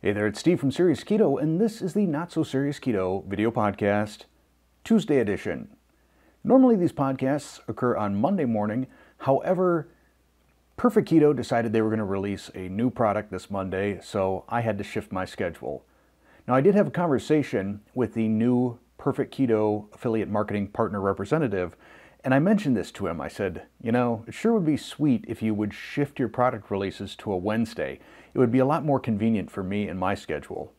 Hey there, it's Steve from Serious Keto, and this is the Not So Serious Keto video podcast, Tuesday edition. Normally these podcasts occur on Monday morning. However, Perfect Keto decided they were going to release a new product this Monday, so I had to shift my schedule. Now, I did have a conversation with the new Perfect Keto affiliate marketing partner representative, and I mentioned this to him. I said, it sure would be sweet if you would shift your product releases to a Wednesday. It would be a lot more convenient for me and my schedule.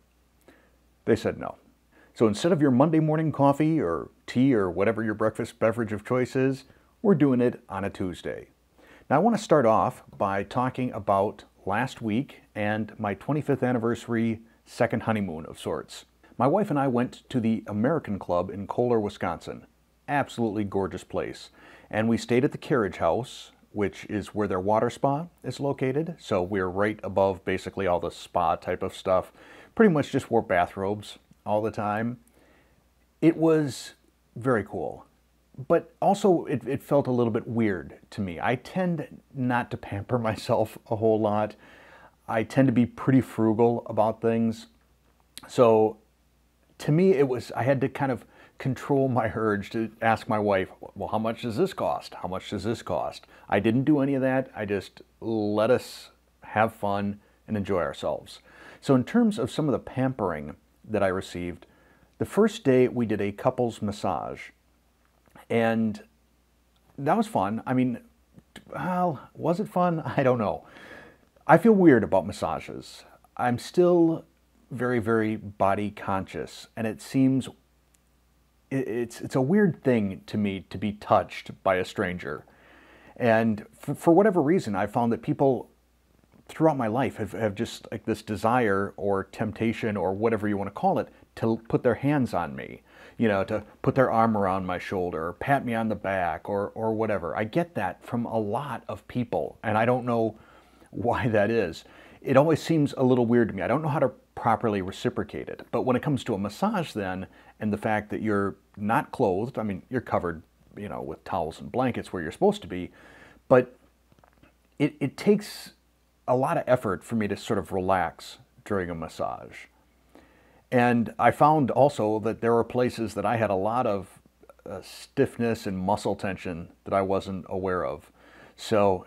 They said no. So instead of your Monday morning coffee or tea or whatever your breakfast beverage of choice is, we're doing it on a Tuesday. Now I want to start off by talking about last week and my 25th anniversary second honeymoon of sorts. My wife and I went to the American Club in Kohler, Wisconsin. Absolutely gorgeous place. And we stayed at the Carriage House, which is where their water spa is located. So we're right above basically all the spa type of stuff. Pretty much just wore bathrobes all the time. It was very cool. But also it felt a little bit weird to me. I tend not to pamper myself a whole lot. I tend to be pretty frugal about things. So to me, I had to kind of control my urge to ask my wife, well, how much does this cost? How much does this cost? I didn't do any of that. I just let us have fun and enjoy ourselves. So in terms of some of the pampering that I received, the first day we did a couples massage. And that was fun. I mean, well, was it fun? I don't know. I feel weird about massages. I'm still very, very body conscious, and it seems it's a weird thing to me to be touched by a stranger. And for whatever reason, I found that people throughout my life have just like this desire or temptation or whatever you want to call it to put their hands on me, to put their arm around my shoulder, or pat me on the back or whatever. I get that from a lot of people, and I don't know why that is. It always seems a little weird to me. I don't know how to properly reciprocate it. But when it comes to a massage then, and the fact that you're not clothed, I mean, you're covered, with towels and blankets where you're supposed to be, but it takes a lot of effort for me to sort of relax during a massage. And I found also that there were places that I had a lot of stiffness and muscle tension that I wasn't aware of. So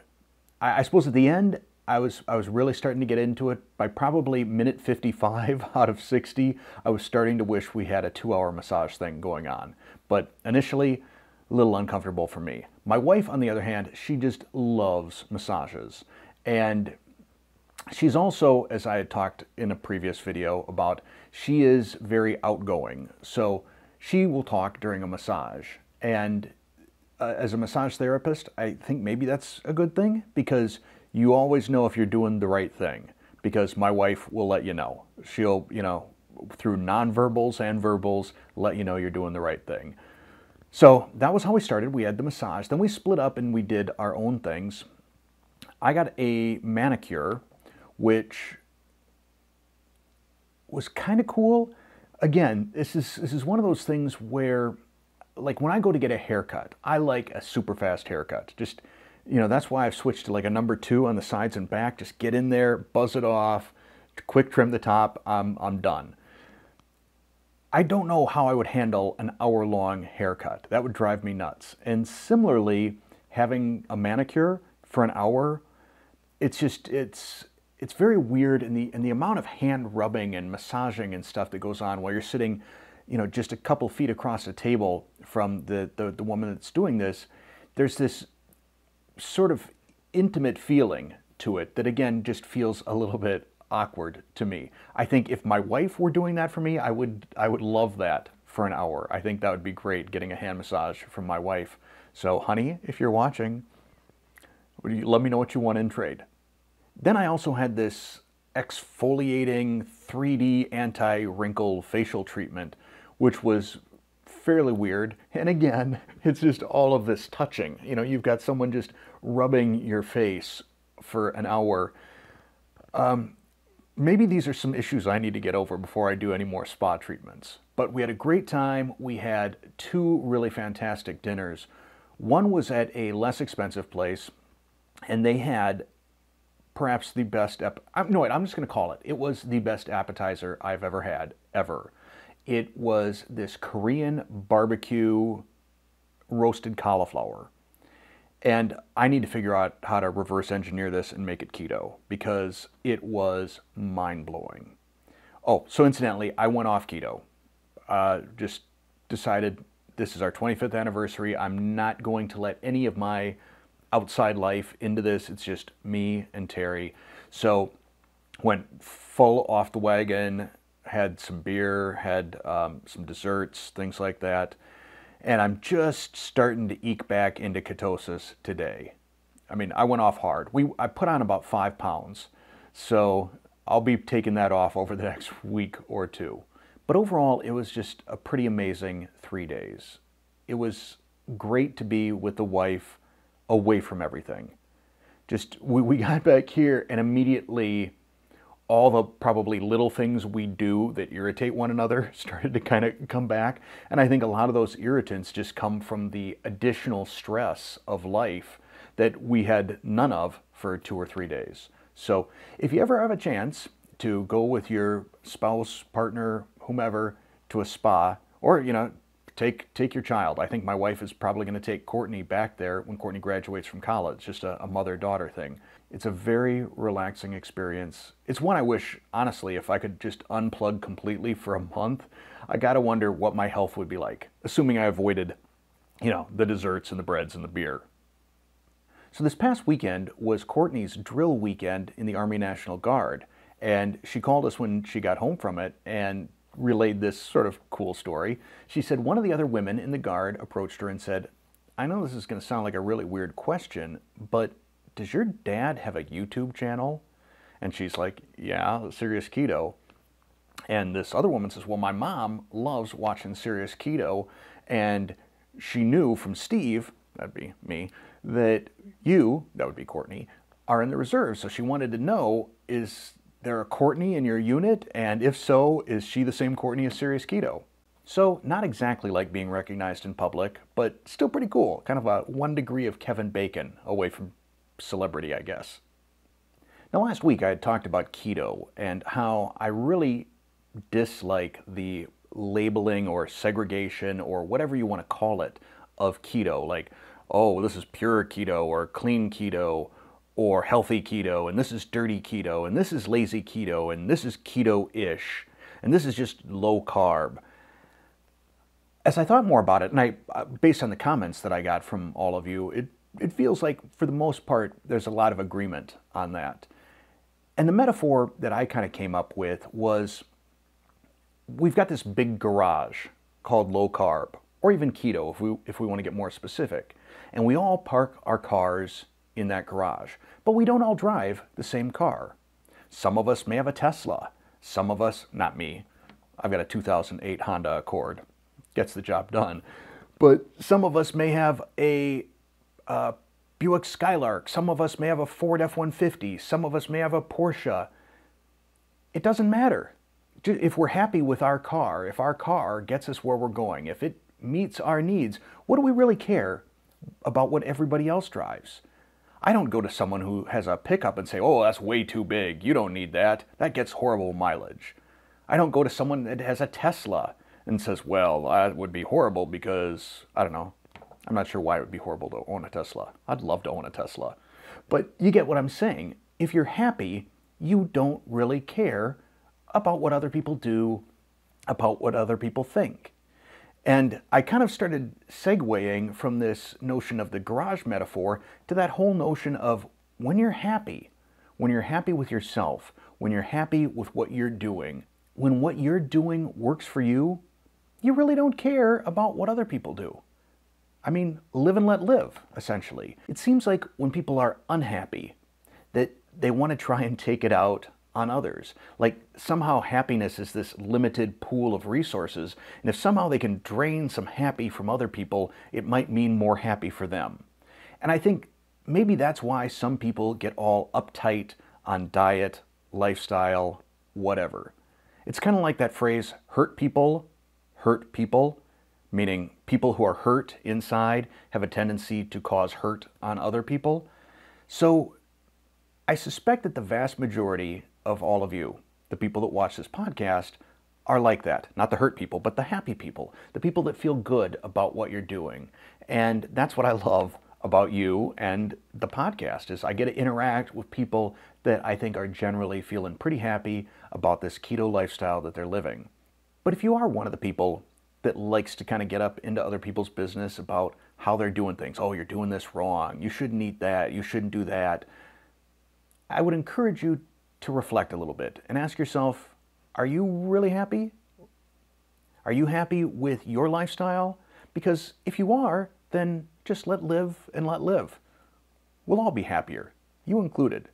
I suppose at the end, I was really starting to get into it. By probably minute 55 out of 60, I was starting to wish we had a 2-hour massage thing going on. But initially, a little uncomfortable for me. My wife, on the other hand, she just loves massages. And she's also, as I had talked in a previous video about, she is very outgoing. So she will talk during a massage. And as a massage therapist, I think maybe that's a good thing, because you always know if you're doing the right thing, because my wife will let you know. She'll, through nonverbals and verbals, let you know you're doing the right thing. So that was how we started. We had the massage. Then we split up and we did our own things. I got a manicure, which was kind of cool. Again, this is one of those things where, like when I go to get a haircut, I like a super fast haircut. Just, that's why I've switched to like a number 2 on the sides and back. Just get in there, buzz it off, quick trim the top, I'm done. I don't know how I would handle an hour-long haircut. That would drive me nuts. And similarly, having a manicure for an hour, it's very weird, and the amount of hand rubbing and massaging and stuff that goes on while you're sitting, just a couple feet across the table from the woman that's doing this. There's this sort of intimate feeling to it that, again, just feels a little bit awkward to me. I think if my wife were doing that for me, I would love that for an hour. I think that would be great, getting a hand massage from my wife. So, honey, if you're watching, let me know what you want in trade. Then I also had this exfoliating 3D anti-wrinkle facial treatment, which was fairly weird. And again, it's just all of this touching. You've got someone just rubbing your face for an hour. Maybe these are some issues I need to get over before I do any more spa treatments. But we had a great time. We had 2 really fantastic dinners. One was at a less expensive place, and they had perhaps the best, no wait, I'm just going to call it. It was the best appetizer I've ever had, ever. It was this Korean barbecue roasted cauliflower. And I need to figure out how to reverse engineer this and make it keto because it was mind-blowing. Oh, so incidentally, I went off keto. Just decided this is our 25th anniversary. I'm not going to let any of my outside life into this. It's just me and Terry. So went full off the wagon, had some beer, had some desserts, things like that. And I'm just starting to eke back into ketosis today. I mean, I went off hard. I put on about 5 pounds. So I'll be taking that off over the next week or two. But overall, it was just a pretty amazing 3 days. It was great to be with the wife away from everything. Just, we got back here and immediately all the probably little things we do that irritate one another started to kind of come back. And I think a lot of those irritants just come from the additional stress of life that we had none of for 2 or 3 days. So if you ever have a chance to go with your spouse, partner, whomever to a spa, or, you know, take your child. I think my wife is probably going to take Courtney back there when Courtney graduates from college, just a mother-daughter thing. It's a very relaxing experience. It's one I wish, honestly, if I could just unplug completely for a month. I gotta wonder what my health would be like, assuming I avoided, you know, the desserts and the breads and the beer. So this past weekend was Courtney's drill weekend in the Army National Guard, and she called us when she got home from it and relayed this sort of cool story. She said one of the other women in the Guard approached her and said, I know this is going to sound like a really weird question, but does your dad have a YouTube channel? And she's like, yeah, Serious Keto. And this other woman says, well, my mom loves watching Serious Keto, and she knew from Steve, that'd be me, that you, that would be Courtney, are in the reserve. So she wanted to know, is there a Courtney in your unit? And if so, is she the same Courtney as Serious Keto? So not exactly like being recognized in public, but still pretty cool. Kind of a 1 degree of Kevin Bacon away from celebrity, I guess. Now last week I had talked about keto and how I really dislike the labeling or segregation or whatever you want to call it of keto. Like, oh, this is pure keto or clean keto or healthy keto, and this is dirty keto, and this is lazy keto, and this is keto-ish, and this is just low carb. As I thought more about it, and based on the comments that I got from all of you, it feels like for the most part there's a lot of agreement on that. And the metaphor that I kind of came up with was, we've got this big garage called low carb, or even keto if we want to get more specific, and we all park our cars in that garage, but we don't all drive the same car. Some of us may have a Tesla, some of us, not me, I've got a 2008 Honda Accord, gets the job done, but some of us may have a Buick Skylark, some of us may have a Ford F-150, some of us may have a Porsche. It doesn't matter. If we're happy with our car, if our car gets us where we're going, if it meets our needs, what do we really care about what everybody else drives? I don't go to someone who has a pickup and say, oh, that's way too big, you don't need that, that gets horrible mileage. I don't go to someone that has a Tesla and says, well, that would be horrible because, I don't know, I'm not sure why it would be horrible to own a Tesla. I'd love to own a Tesla. But you get what I'm saying. If you're happy, you don't really care about what other people do, about what other people think. And I kind of started segueing from this notion of the garage metaphor to that whole notion of when you're happy with yourself, when you're happy with what you're doing, when what you're doing works for you, you really don't care about what other people do. I mean, live and let live, essentially. It seems like when people are unhappy, that they want to try and take it out on others. Like somehow happiness is this limited pool of resources, and if somehow they can drain some happy from other people, it might mean more happy for them. And I think maybe that's why some people get all uptight on diet, lifestyle, whatever. It's kind of like that phrase, hurt people, meaning people who are hurt inside have a tendency to cause hurt on other people. So I suspect that the vast majority of all of you, the people that watch this podcast, are like that. Not the hurt people, but the happy people. The people that feel good about what you're doing. And that's what I love about you and the podcast, is I get to interact with people that I think are generally feeling pretty happy about this keto lifestyle that they're living. But if you are one of the people that likes to kind of get up into other people's business about how they're doing things, oh, you're doing this wrong, you shouldn't eat that, you shouldn't do that, I would encourage you to reflect a little bit and ask yourself, are you really happy? Are you happy with your lifestyle? Because if you are, then just let live and let live. We'll all be happier, you included.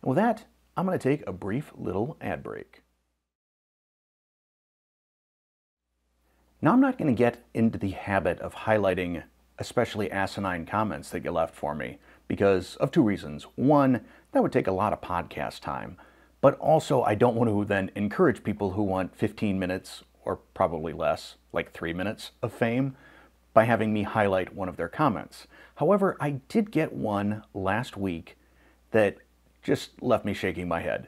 And with that, I'm going to take a brief little ad break. Now, I'm not going to get into the habit of highlighting especially asinine comments that get left for me because of two reasons. One, that would take a lot of podcast time, but also I don't want to then encourage people who want 15 minutes or probably less, like 3 minutes of fame, by having me highlight one of their comments. However, I did get one last week that just left me shaking my head.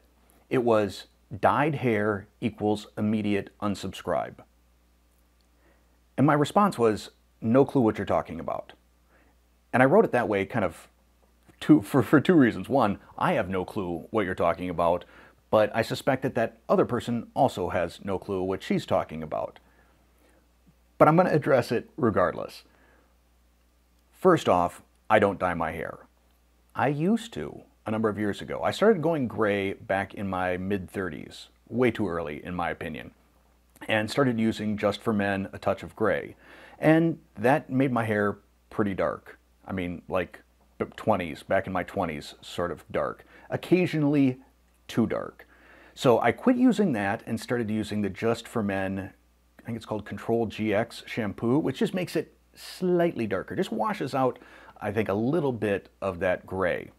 It was, dyed hair equals immediate unsubscribe. And my response was, no clue what you're talking about. And I wrote it that way kind of for two reasons. One, I have no clue what you're talking about, but I suspect that that other person also has no clue what she's talking about. But I'm going to address it regardless. First off, I don't dye my hair. I used to a number of years ago. I started going gray back in my mid-30s, way too early in my opinion, and started using Just for Men a touch of gray. And that made my hair pretty dark. I mean, like 20s, back in my 20s, sort of dark. Occasionally too dark. So I quit using that and started using the Just for Men, I think it's called Control GX shampoo, which just makes it slightly darker. Just washes out, I think, a little bit of that gray.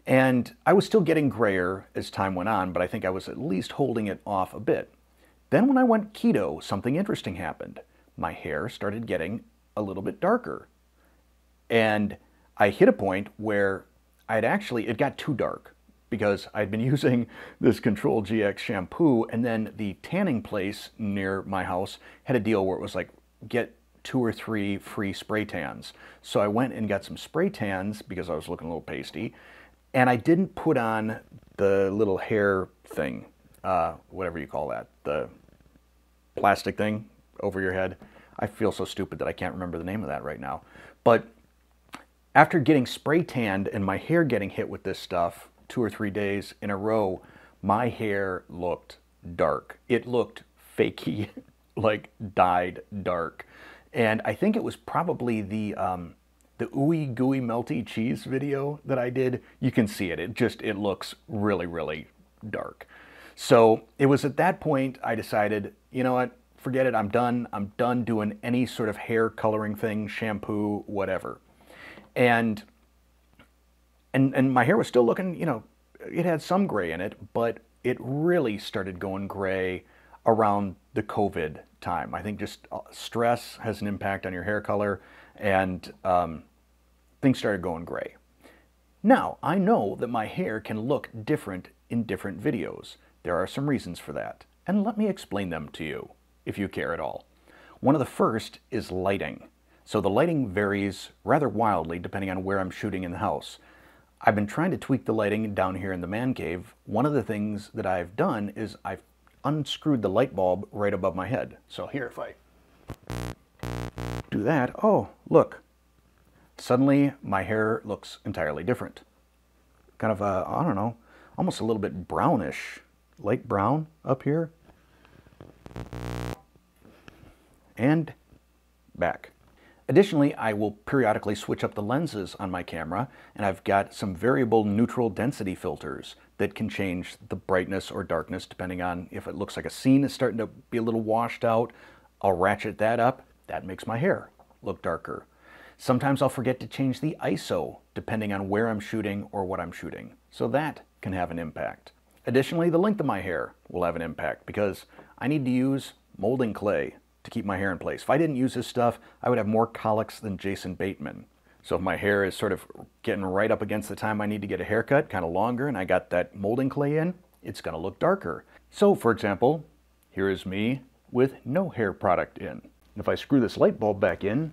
And I was still getting grayer as time went on, but I think I was at least holding it off a bit. Then when I went keto, something interesting happened. My hair started getting a little bit darker. And I hit a point where it got too dark because I'd been using this Control GX shampoo, and then the tanning place near my house had a deal where it was like, get 2 or 3 free spray tans. So I went and got some spray tans because I was looking a little pasty, and I didn't put on the little hair thing, whatever you call that, the plastic thing over your head. I feel so stupid that I can't remember the name of that right now. But after getting spray tanned and my hair getting hit with this stuff 2 or 3 days in a row, my hair looked dark. It looked fakey, like dyed dark. And I think it was probably the ooey gooey melty cheese video that I did. You can see it. It looks really, really dark. So it was at that point I decided, you know what, forget it, I'm done. I'm done doing any sort of hair coloring thing, shampoo, whatever. And my hair was still looking, you know, it had some gray in it, but it really started going gray around the COVID time. I think just stress has an impact on your hair color, and things started going gray. Now, I know that my hair can look different in different videos. There are some reasons for that, and let me explain them to you, if you care at all. One of the first is lighting. So the lighting varies rather wildly depending on where I'm shooting in the house. I've been trying to tweak the lighting down here in the man cave. One of the things that I've done is I've unscrewed the light bulb right above my head. So here, if I do that, oh, look. Suddenly my hair looks entirely different. Kind of a, I don't know, almost a little bit brownish, light brown up here. And back. Additionally, I will periodically switch up the lenses on my camera, and I've got some variable neutral density filters that can change the brightness or darkness depending on if it looks like a scene is starting to be a little washed out. I'll ratchet that up. That makes my hair look darker. Sometimes I'll forget to change the ISO depending on where I'm shooting or what I'm shooting. So that can have an impact. Additionally, the length of my hair will have an impact because I need to use molding clay to keep my hair in place. If I didn't use this stuff, I would have more colics than Jason Bateman. So if my hair is sort of getting right up against the time I need to get a haircut, kind of longer, and I got that molding clay in, it's going to look darker. So for example, here is me with no hair product in. And if I screw this light bulb back in,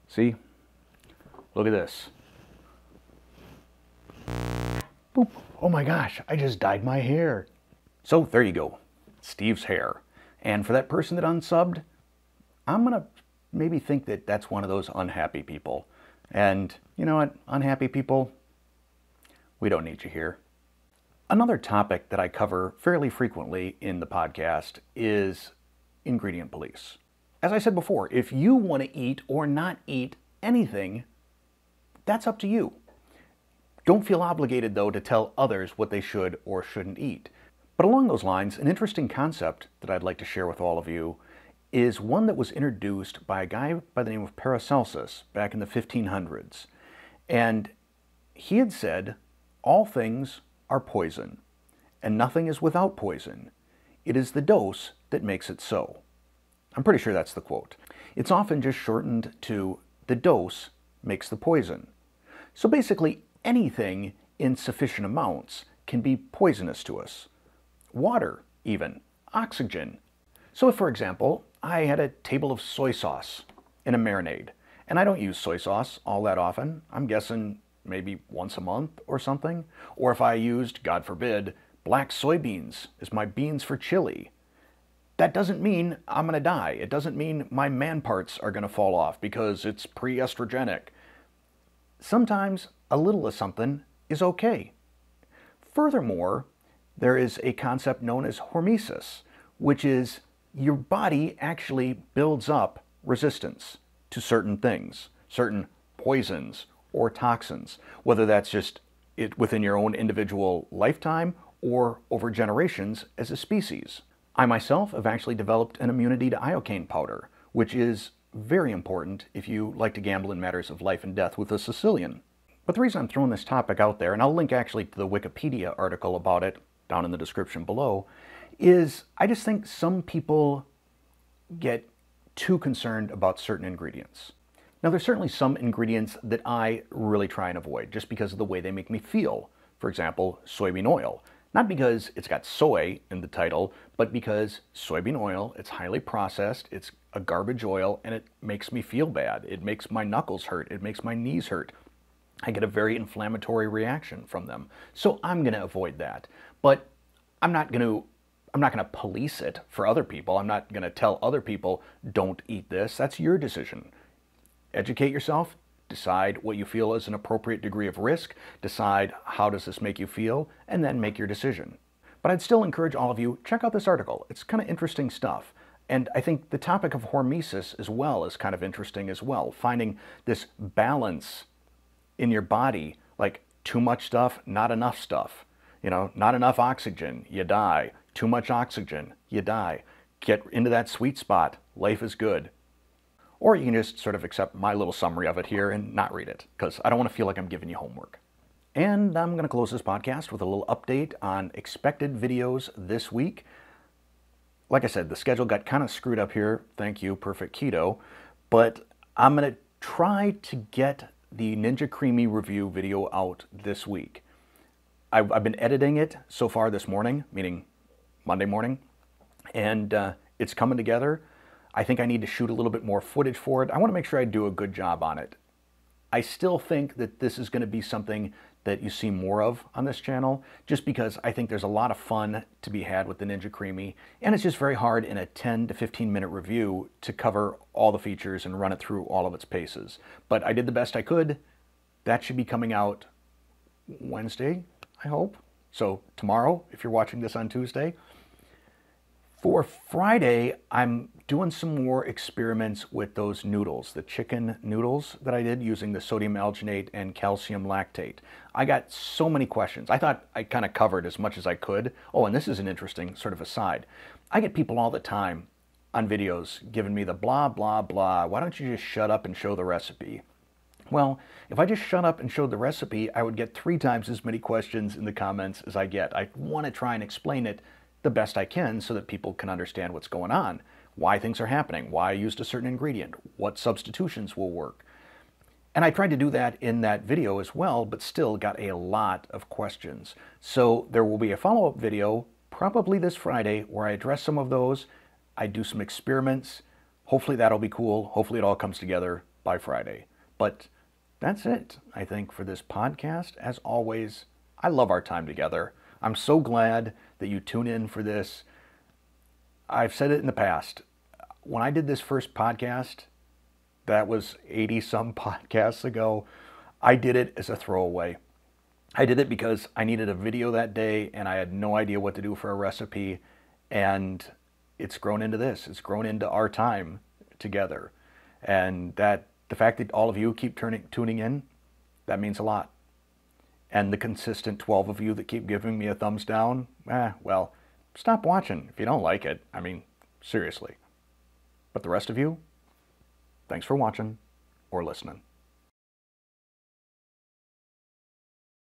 see, look at this. Boop. Oh my gosh, I just dyed my hair. So there you go, Steve's hair. And for that person that unsubbed, I'm going to maybe think that that's one of those unhappy people. And you know what, unhappy people, we don't need you here. Another topic that I cover fairly frequently in the podcast is ingredient police. As I said before, if you want to eat or not eat anything, that's up to you. Don't feel obligated, though, to tell others what they should or shouldn't eat. But along those lines, an interesting concept that I'd like to share with all of you is one that was introduced by a guy by the name of Paracelsus back in the 1500s. And he had said, all things are poison, and nothing is without poison. It is the dose that makes it so. I'm pretty sure that's the quote. It's often just shortened to the dose makes the poison. So basically, anything in sufficient amounts can be poisonous to us. Water, even. Oxygen. So if, for example, I had a table of soy sauce in a marinade, and I don't use soy sauce all that often, I'm guessing maybe once a month or something, or if I used, God forbid, black soybeans as my beans for chili, that doesn't mean I'm going to die. It doesn't mean my man parts are going to fall off because it's pre-estrogenic. Sometimes a little of something is okay. Furthermore, there is a concept known as hormesis, which is your body actually builds up resistance to certain things, certain poisons or toxins, whether that's just it within your own individual lifetime or over generations as a species. I myself have actually developed an immunity to iocane powder, which is very important if you like to gamble in matters of life and death with a Sicilian. But the reason I'm throwing this topic out there, and I'll link actually to the Wikipedia article about it down in the description below, is I just think some people get too concerned about certain ingredients. Now, there's certainly some ingredients that I really try and avoid just because of the way they make me feel. For example, soybean oil. Not because it's got soy in the title, but because soybean oil, it's highly processed, it's a garbage oil, and it makes me feel bad. It makes my knuckles hurt. It makes my knees hurt. I get a very inflammatory reaction from them. So I'm going to avoid that. But I'm not going to police it for other people. I'm not going to tell other people, don't eat this. That's your decision. Educate yourself. Decide what you feel is an appropriate degree of risk. Decide how does this make you feel, and then make your decision. But I'd still encourage all of you, check out this article. It's kind of interesting stuff. And I think the topic of hormesis as well is kind of interesting as well. Finding this balance in your body, like too much stuff, not enough stuff. You know, not enough oxygen, you die. Too much oxygen, you die. Get into that sweet spot, life is good. Or you can just sort of accept my little summary of it here and not read it, because I don't want to feel like I'm giving you homework. And I'm going to close this podcast with a little update on expected videos this week. Like I said, the schedule got kind of screwed up here. Thank you, Perfect Keto. But I'm going to try to get the Ninja Creamy review video out this week. I've been editing it so far this morning, meaning Monday morning, and it's coming together. I think I need to shoot a little bit more footage for it. I want to make sure I do a good job on it. I still think that this is going to be something that you see more of on this channel, just because I think there's a lot of fun to be had with the Ninja Creamy, and it's just very hard in a 10 to 15 minute review to cover all the features and run it through all of its paces. But I did the best I could. That should be coming out Wednesday, I hope. So tomorrow, if you're watching this on Tuesday. For Friday, I'm doing some more experiments with those noodles, the chicken noodles that I did using the sodium alginate and calcium lactate. I got so many questions. I thought I kind of covered as much as I could. Oh, and this is an interesting sort of aside. I get people all the time on videos giving me the blah, blah, blah. Why don't you just shut up and show the recipe? Well, if I just shut up and showed the recipe, I would get 3 times as many questions in the comments as I get. I want to try and explain it the best I can so that people can understand what's going on, why things are happening, why I used a certain ingredient, what substitutions will work. And I tried to do that in that video as well, but still got a lot of questions. So there will be a follow-up video, probably this Friday, where I address some of those. I do some experiments. Hopefully that'll be cool. Hopefully it all comes together by Friday. But that's it, I think, for this podcast. As always, I love our time together. I'm so glad that you tune in for this. I've said it in the past. When I did this first podcast, that was 80-some podcasts ago, I did it as a throwaway. I did it because I needed a video that day and I had no idea what to do for a recipe. And it's grown into this. It's grown into our time together. And that the fact that all of you keep tuning in, that means a lot. And the consistent 12 of you that keep giving me a thumbs down, well, stop watching if you don't like it. I mean, seriously. But the rest of you, thanks for watching or listening.